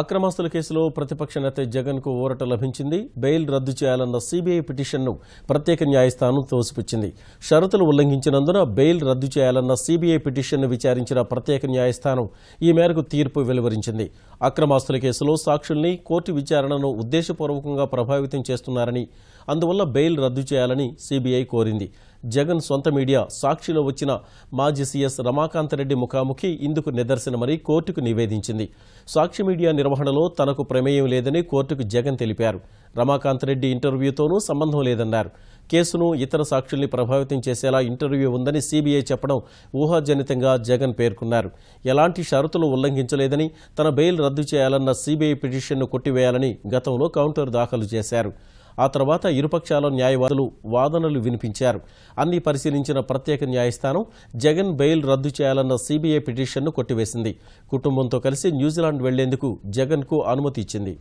అక్రమాస్తుల కేసులో ప్రతిపక్ష నేత జగన్కు ఊరట లభించింది. బెయిల్ రద్దు చేయాలన్న సీబీఐ పిటిషన్ను ప్రత్యేక న్యాయస్థానం తోసిపుచ్చింది. షరతులు ఉల్లంఘించినందున బెయిల్ రద్దు చేయాలన్న సీబీఐ పిటిషన్ను విచారించిన ప్రత్యేక న్యాయస్థానం ఈ మేరకు తీర్పు వెలువరించింది. అక్రమాస్తుల కేసులో సాక్షుల్ని కోర్టు విచారణను ఉద్దేశపూర్వకంగా ప్రభావితం చేస్తున్నారని, అందువల్ల బెయిల్ రద్దు చేయాలని సీబీఐ కోరింది. జగన్ సొంత మీడియా సాక్షిలో వచ్చిన మాజీ సీఎస్ రమాకాంతరెడ్డి ముఖాముఖి ఇందుకు నిదర్శనమని కోర్టుకు నివేదించింది. సాక్షి మీడియా నిర్వహణలో తనకు ప్రమేయం లేదని కోర్టుకు జగన్ తెలిపారు. రమాకాంతరెడ్డి ఇంటర్వ్యూతోనూ సంబంధం లేదన్నారు. కేసును ఇతర సాక్షుల్ని ప్రభావితం చేసేలా ఇంటర్వ్యూ ఉందని సీబీఐ చెప్పడం ఊహాజనితంగా జగన్ పేర్కొన్నారు. ఎలాంటి షరతులు ఉల్లంఘించలేదని, తన బెయిల్ రద్దు చేయాలన్న సీబీఐ పిటిషన్ను కొట్టివేయాలని గతంలో కౌంటర్ దాఖలు చేశారు. ఆ తర్వాత ఇరుపక్షాల న్యాయవాదులు వాదనలు వినిపించారు. అన్ని పరిశీలించిన ప్రత్యేక న్యాయస్థానం జగన్ బెయిల్ రద్దు చేయాలన్న సీబీఐ పిటిషన్ను కొట్టివేసింది. కుటుంబంతో కలిసి న్యూజిలాండ్ వెళ్లేందుకు జగన్కు అనుమతి ఇచ్చింది.